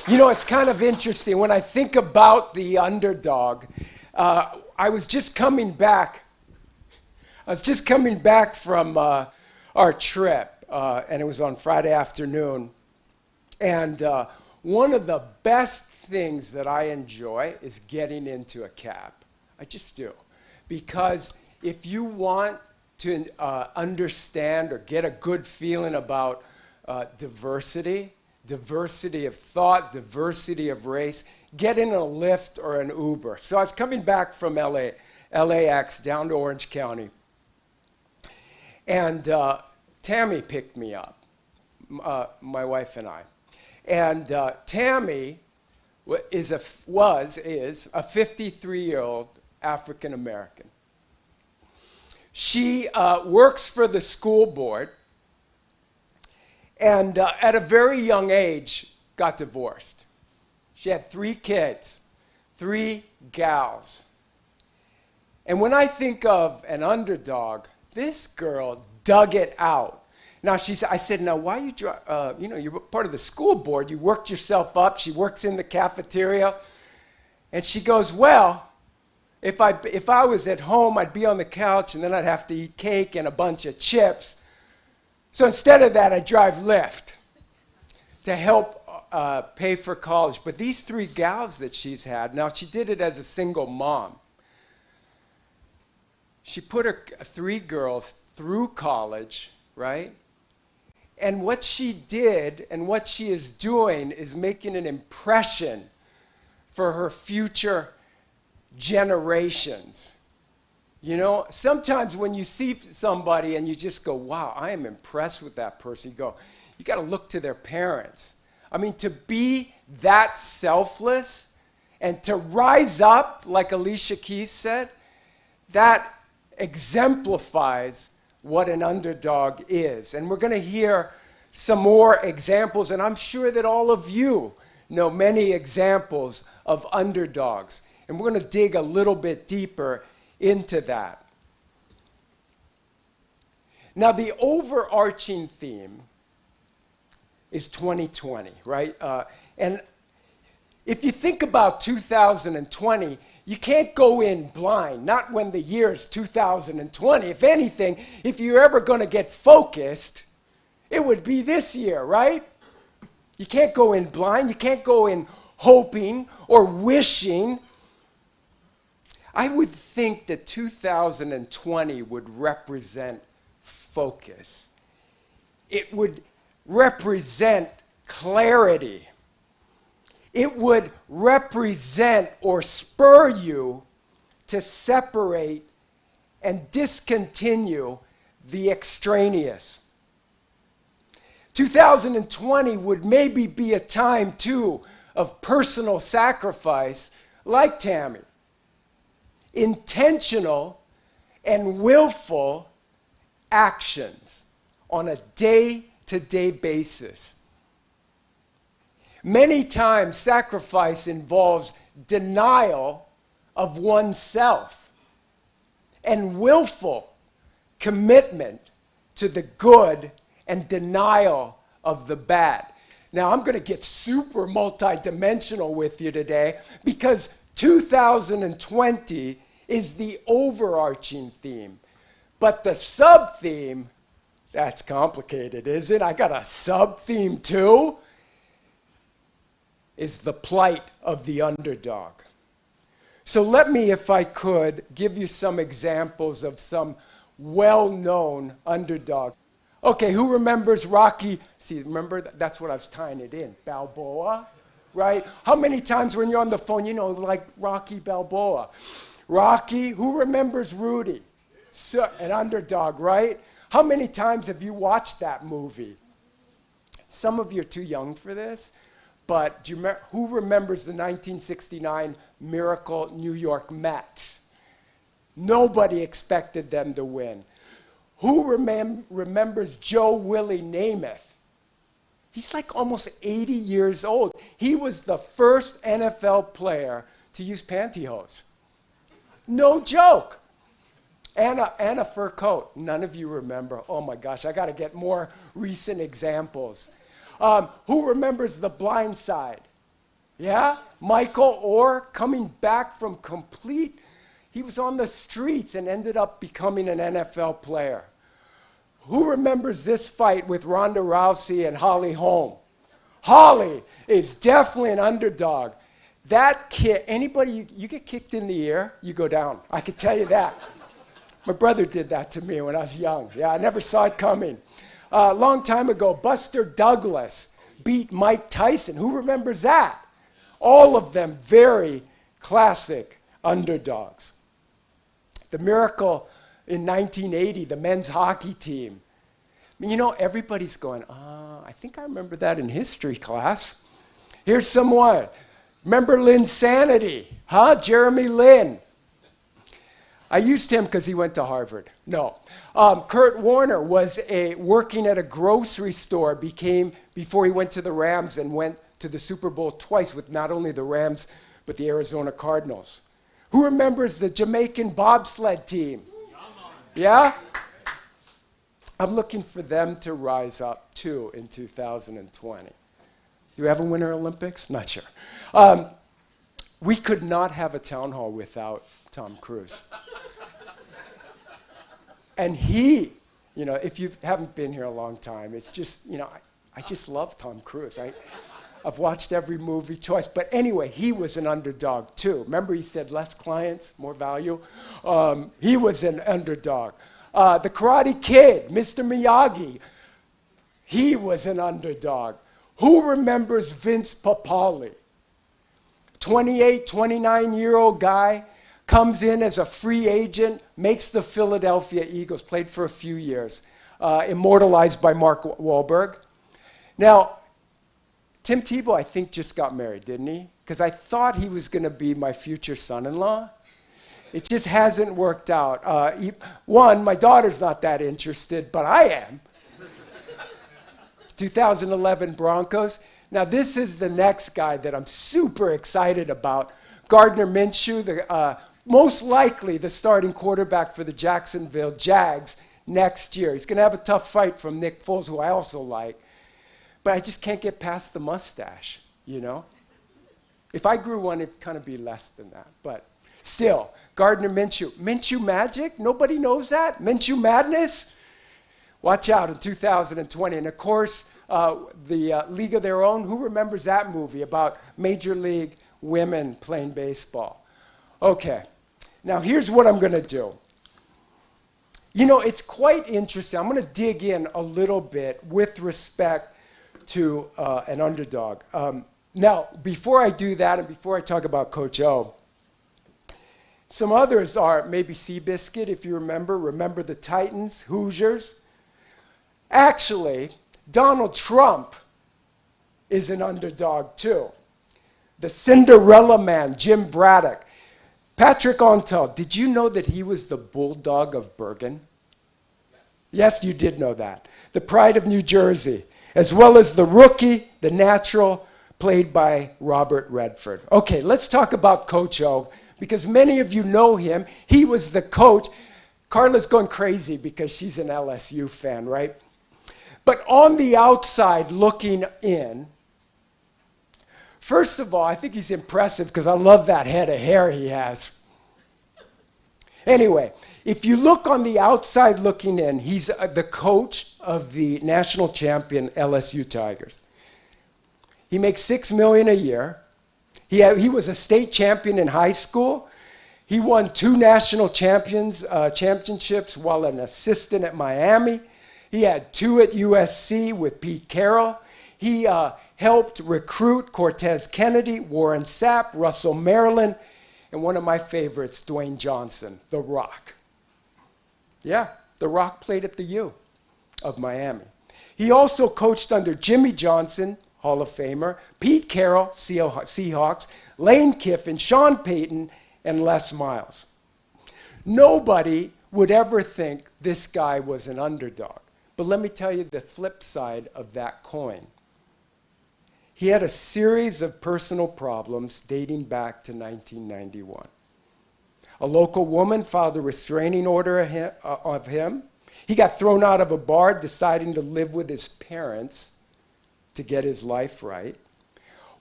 You know, it's kind of interesting. When I think about the underdog, I was just coming back. I was just coming back from our trip, and it was on Friday afternoon. And one of the best things that I enjoy is getting into a cab. I just do. Because if you want to understand or get a good feeling about diversity of thought, diversity of race, get in a Lyft or an Uber. So I was coming back from LAX down to Orange County, and Tammy picked me up, my wife and I. And Tammy is a 53-year-old African American. She works for the school board, and at a very young age got divorced. She had 3 kids, 3 gals. And when I think of an underdog, this girl dug it out. Now, I said, now, why you're part of the school board. You worked yourself up. She works in the cafeteria. And she goes, well, if I was at home, I'd be on the couch, and then I'd have to eat cake and a bunch of chips. So instead of that, I drive Lyft to help pay for college. But these 3 gals that she's had, now she did it as a single mom. She put her 3 girls through college, right? And what she did and what she is doing is making an impression for her future generations. You know, sometimes when you see somebody and you just go, wow, I am impressed with that person, you got to look to their parents. I mean, to be that selfless and to rise up, like Alicia Keys said, that exemplifies what an underdog is. And we're going to hear some more examples, and I'm sure that all of you know many examples of underdogs. And we're going to dig a little bit deeper into that. Now, the overarching theme is 2020, right? And if you think about 2020, you can't go in blind, not when the year is 2020. If anything, if you're ever going to get focused, it would be this year, right? You can't go in blind. You can't go in hoping or wishing. I would think that 2020 would represent focus. It would represent clarity. It would represent or spur you to separate and discontinue the extraneous. 2020 would maybe be a time, too, of personal sacrifice, like Tammy. Intentional and willful actions on a day-to-day basis. Many times, sacrifice involves denial of oneself and willful commitment to the good and denial of the bad. Now, I'm going to get super multidimensional with you today because 2020 is the overarching theme. But the sub-theme, that's complicated, is it? I got a sub-theme too, is the plight of the underdog. So let me, if I could, give you some examples of some well-known underdogs. Okay, who remembers Rocky? See, remember, that's what I was tying it in. Balboa, right? How many times when you're on the phone, like Rocky Balboa? Rocky, who remembers Rudy? So, an underdog, right? How many times have you watched that movie? Some of you are too young for this, but do you remember, who remembers the 1969 Miracle New York Mets? Nobody expected them to win. Who remembers Joe Willie Namath? He's like almost 80 years old. He was the first NFL player to use pantyhose. No joke. And a fur coat. None of you remember. Oh my gosh, I got to get more recent examples. Who remembers The Blind Side? Yeah? Michael Orr coming back from he was on the streets and ended up becoming an NFL player. Who remembers this fight with Ronda Rousey and Holly Holm? Holly is definitely an underdog. That kid, anybody, you get kicked in the ear, you go down. I can tell you that. My brother did that to me when I was young. Yeah, I never saw it coming. A long time ago, Buster Douglas beat Mike Tyson. Who remembers that? All of them very classic underdogs. The Miracle in 1980, the men's hockey team. You know, everybody's going, I think I remember that in history class. Here's some more. Remember Linsanity? Huh? Jeremy Lin. I used him because he went to Harvard. No. Kurt Warner was working at a grocery store before he went to the Rams and went to the Super Bowl twice with not only the Rams, but the Arizona Cardinals. Who remembers the Jamaican bobsled team? Yeah? I'm looking for them to rise up too in 2020. Do we have a Winter Olympics? Not sure. We could not have a town hall without Tom Cruise. And he, if you haven't been here a long time, it's just, I just love Tom Cruise. I've watched every movie twice. But anyway, he was an underdog too. Remember he said less clients, more value? He was an underdog. The Karate Kid, Mr. Miyagi, he was an underdog. Who remembers Vince Papale? 28, 29-year-old guy, comes in as a free agent, makes the Philadelphia Eagles, played for a few years, immortalized by Mark Wahlberg. Now, Tim Tebow, I think, just got married, didn't he? Because I thought he was going to be my future son-in-law. It just hasn't worked out. My daughter's not that interested, but I am. 2011 Broncos. Now, this is the next guy that I'm super excited about. Gardner Minshew, most likely the starting quarterback for the Jacksonville Jags next year. He's going to have a tough fight from Nick Foles, who I also like. But I just can't get past the mustache, If I grew one, it'd kind of be less than that. But still, Gardner Minshew. Minshew Magic? Nobody knows that? Minshew Madness? Watch out in 2020. And of course, the League of Their Own. Who remembers that movie about Major League women playing baseball? Okay. Now, here's what I'm going to do. It's quite interesting. I'm going to dig in a little bit with respect to an underdog. Now, before I do that and before I talk about Coach O, some others are maybe Seabiscuit, if you remember the Titans, Hoosiers. Actually, Donald Trump is an underdog too. The Cinderella Man, Jim Braddock. Patrick Ontel, did you know that he was the bulldog of Bergen? Yes, you did know that. The pride of New Jersey, as well as the rookie, the natural, played by Robert Redford. Okay, let's talk about Coach O, because many of you know him. He was the coach. Carla's going crazy because she's an LSU fan, right? But on the outside looking in, first of all, I think he's impressive because I love that head of hair he has. Anyway, if you look on the outside looking in, he's the coach of the national champion LSU Tigers. He makes $6 million a year. He was a state champion in high school. He won 2 national championships while an assistant at Miami. He had 2 at USC with Pete Carroll. He helped recruit Cortez Kennedy, Warren Sapp, Russell Maryland, and one of my favorites, Dwayne Johnson, The Rock. Yeah, The Rock played at the U of Miami. He also coached under Jimmy Johnson, Hall of Famer, Pete Carroll, Seahawks, Lane Kiffin, Sean Payton, and Les Miles. Nobody would ever think this guy was an underdog. But let me tell you the flip side of that coin. He had a series of personal problems dating back to 1991. A local woman filed a restraining order of him. He got thrown out of a bar, deciding to live with his parents to get his life right.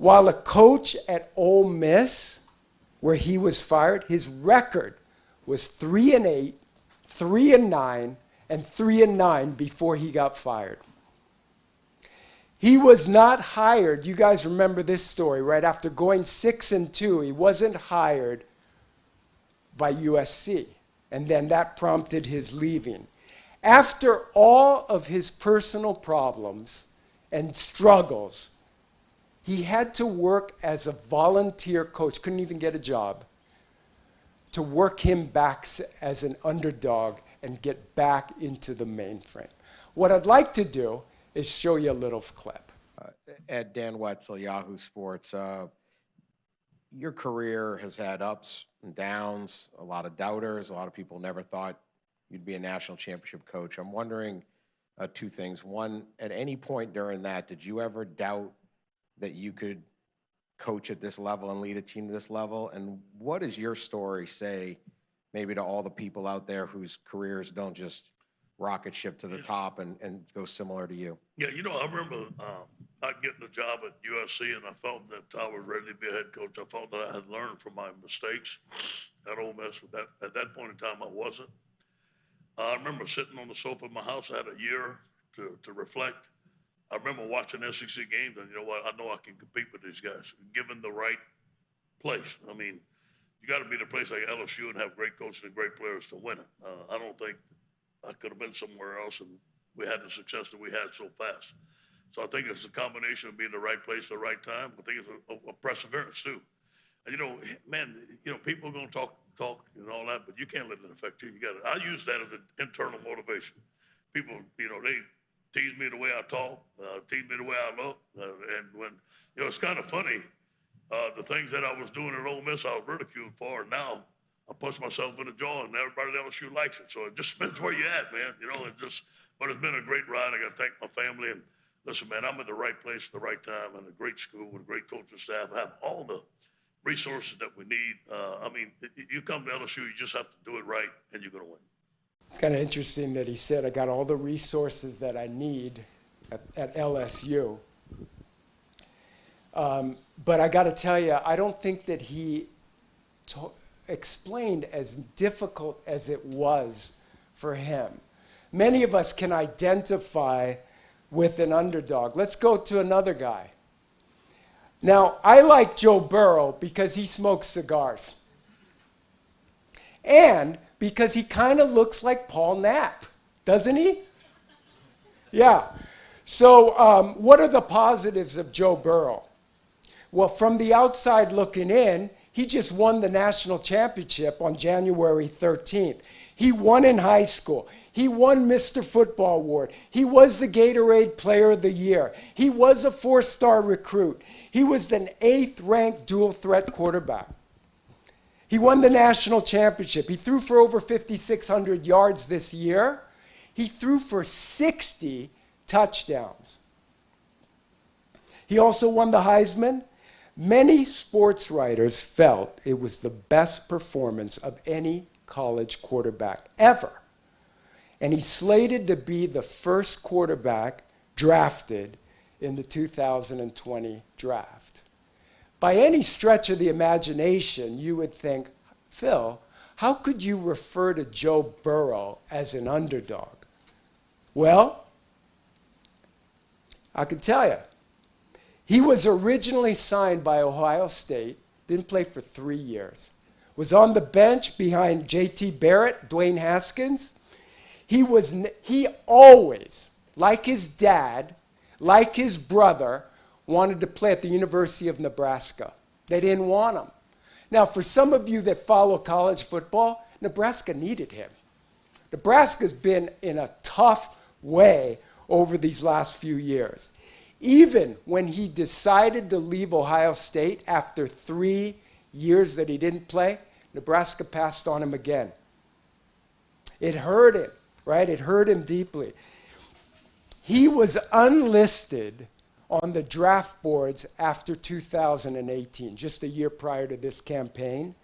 While a coach at Ole Miss, where he was fired, his record was 3-8, 3-9, and 3-9 before he got fired. He was not hired. You guys remember this story, right? After going 6-2, he wasn't hired by USC. And then that prompted his leaving. After all of his personal problems and struggles, he had to work as a volunteer coach, couldn't even get a job, to work him back as an underdog and get back into the mainframe. What I'd like to do is show you a little clip. Ed, Dan Wetzel, Yahoo Sports. Your career has had ups and downs, a lot of doubters. A lot of people never thought you'd be a national championship coach. I'm wondering two things. One, at any point during that, did you ever doubt that you could coach at this level and lead a team to this level? And what does your story say maybe to all the people out there whose careers don't just rocket ship to the top and go similar to you? Yeah, you know, I remember not getting a job at USC, and I felt that I was ready to be a head coach. I felt that I had learned from my mistakes at Ole Miss. At that point in time, I wasn't. I remember sitting on the sofa in my house. I had a year to reflect. I remember watching SEC games, and you know what? I know I can compete with these guys, given the right place. I mean, you got to be in a place like LSU and have great coaches and great players to win it. I don't think I could have been somewhere else, and we had the success that we had so fast. So I think it's a combination of being in the right place at the right time. I think it's a perseverance too. And you know, man, you know, people are going to talk and all that, but you can't let it affect you. You got to. I use that as an internal motivation. People, you know, they tease me the way I talk, tease me the way I look, and when, you know, it's kind of funny. The things that I was doing at Ole Miss, I was ridiculed for, and now I punch myself in the jaw, and everybody at LSU likes it. So it just depends where you're at, man. You know, but it's been a great ride. I got to thank my family. And listen, man, I'm in the right place at the right time, and a great school with a great coaching staff. I have all the resources that we need. I mean, you come to LSU, you just have to do it right, and you're going to win. It's kind of interesting that he said, I got all the resources that I need at LSU. But I got to tell you, I don't think that he explained as difficult as it was for him. Many of us can identify with an underdog. Let's go to another guy. Now, I like Joe Burrow because he smokes cigars. And because he kind of looks like Paul Knapp, doesn't he? Yeah. So what are the positives of Joe Burrow? Well, from the outside looking in, he just won the national championship on January 13th. He won in high school. He won Mr. Football Award. He was the Gatorade Player of the Year. He was a 4-star recruit. He was an 8th-ranked dual-threat quarterback. He won the national championship. He threw for over 5,600 yards this year. He threw for 60 touchdowns. He also won the Heisman. Many sports writers felt it was the best performance of any college quarterback ever. And he's slated to be the first quarterback drafted in the 2020 draft. By any stretch of the imagination, you would think, Phil, how could you refer to Joe Burrow as an underdog? Well, I can tell you. He was originally signed by Ohio State, didn't play for 3 years, was on the bench behind J.T. Barrett, Dwayne Haskins. He always, like his dad, like his brother, wanted to play at the University of Nebraska. They didn't want him. Now, for some of you that follow college football, Nebraska needed him. Nebraska's been in a tough way over these last few years. Even when he decided to leave Ohio State after 3 years that he didn't play, Nebraska passed on him again. It hurt him, right? It hurt him deeply. He was unlisted on the draft boards after 2018, just a year prior to this campaign.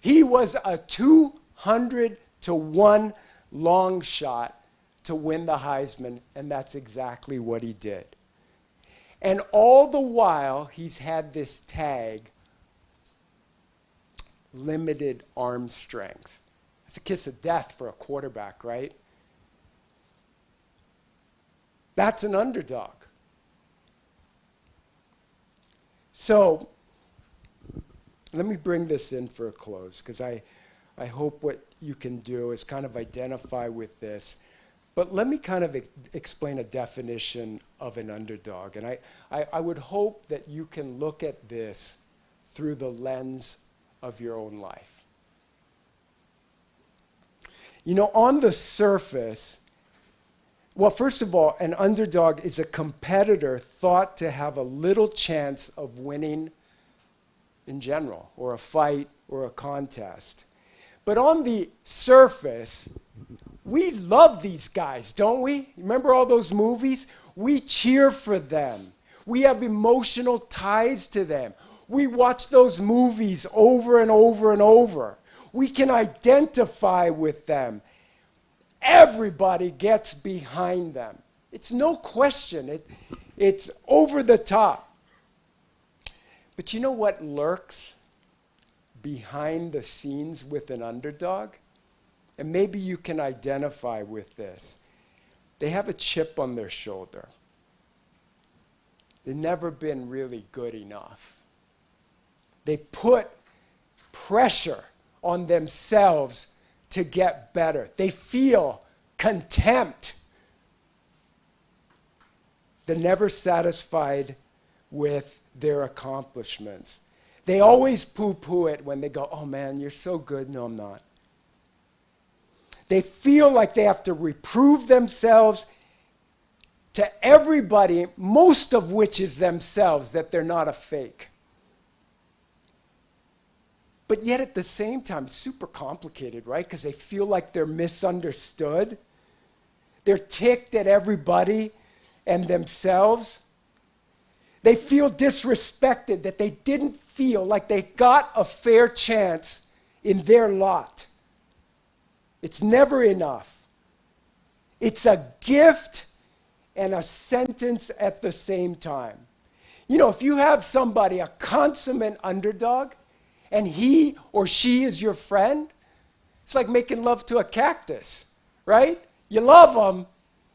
He was a 200-1 long shot to win the Heisman, and that's exactly what he did. And all the while, he's had this tag, limited arm strength. It's a kiss of death for a quarterback, right? That's an underdog. So, let me bring this in for a close, because I hope what you can do is kind of identify with this. But let me kind of explain a definition of an underdog. And I would hope that you can look at this through the lens of your own life. You know, on the surface, well, first of all, an underdog is a competitor thought to have a little chance of winning in general, or a fight, or a contest. But on the surface, we love these guys, don't we? Remember all those movies? We cheer for them. We have emotional ties to them. We watch those movies over and over and over. We can identify with them. Everybody gets behind them. It's no question. It's over the top. But you know what lurks behind the scenes with an underdog? And maybe you can identify with this. They have a chip on their shoulder. They've never been really good enough. They put pressure on themselves to get better. They feel contempt. They're never satisfied with their accomplishments. They always poo-poo it when they go, oh man, you're so good. No, I'm not. They feel like they have to reprove themselves to everybody, most of which is themselves, that they're not a fake. But yet at the same time, it's super complicated, right? Because they feel like they're misunderstood. They're ticked at everybody and themselves. They feel disrespected, that they didn't feel like they got a fair chance in their lot. It's never enough. It's a gift and a sentence at the same time. You know, if you have somebody, a consummate underdog, and he or she is your friend, it's like making love to a cactus, right? You love them,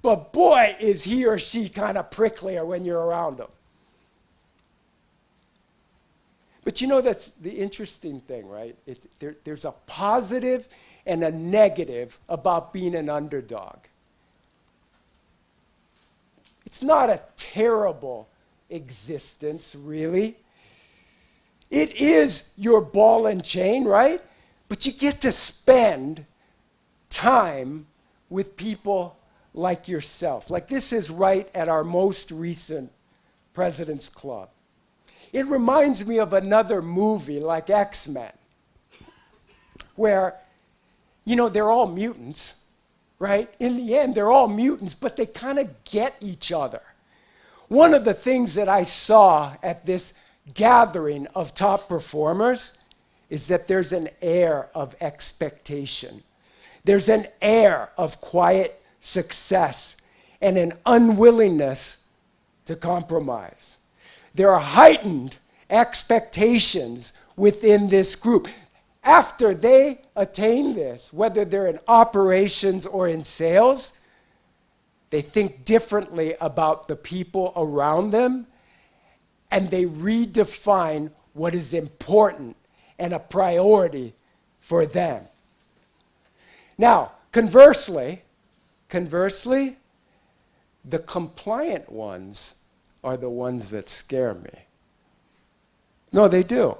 but boy, is he or she kind of pricklier when you're around them. But you know, that's the interesting thing, right? There's a positive and a negative about being an underdog. It's not a terrible existence, really. It is your ball and chain, right? But you get to spend time with people like yourself. Like this is right at our most recent President's Club. It reminds me of another movie like X-Men, where, you know, they're all mutants, right? In the end, they're all mutants, but they kind of get each other. One of the things that I saw at this gathering of top performers is that there's an air of expectation. There's an air of quiet success and an unwillingness to compromise. There are heightened expectations within this group. After they attain this, whether they're in operations or in sales, they think differently about the people around them, and they redefine what is important and a priority for them. Now, conversely, the compliant ones are the ones that scare me. No, they do.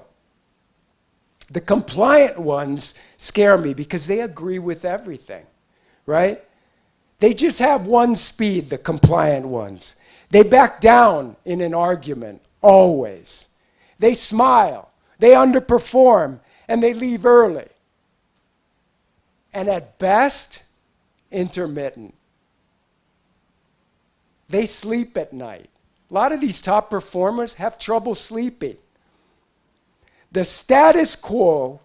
The compliant ones scare me because they agree with everything, right? They just have one speed, the compliant ones. They back down in an argument, always. They smile, they underperform, and they leave early. And at best, intermittent. They sleep at night. A lot of these top performers have trouble sleeping. The status quo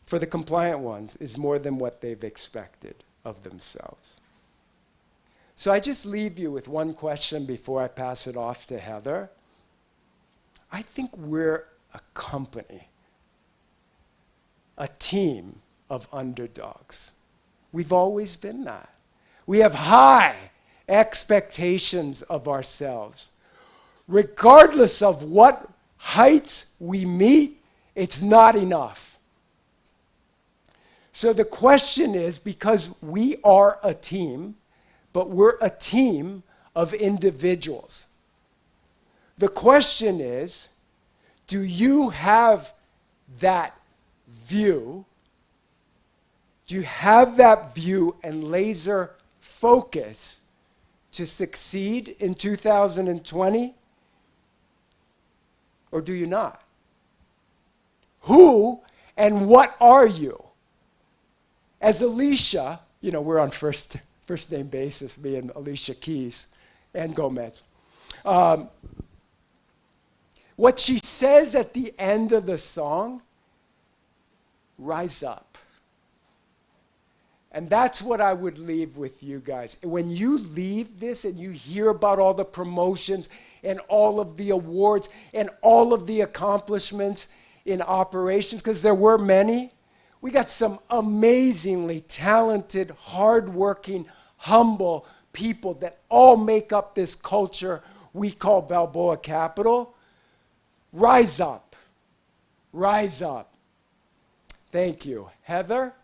for the compliant ones is more than what they've expected of themselves. So I just leave you with one question before I pass it off to Heather. I think we're a company, a team of underdogs. We've always been that. We have high expectations of ourselves. Regardless of what heights we meet, it's not enough. So the question is, because we are a team, but we're a team of individuals. The question is, do you have that view? Do you have that view and laser focus to succeed in 2020? Or do you not? Who and what are you? As Alicia, we're on first name basis, me and Alicia Keys and Gomez. What she says at the end of the song, rise up. And that's what I would leave with you guys. When you leave this and you hear about all the promotions and all of the awards and all of the accomplishments in operations, because there were many, we got some amazingly talented, hardworking, humble people that all make up this culture we call Balboa Capital. Rise up. Rise up. Thank you. Heather?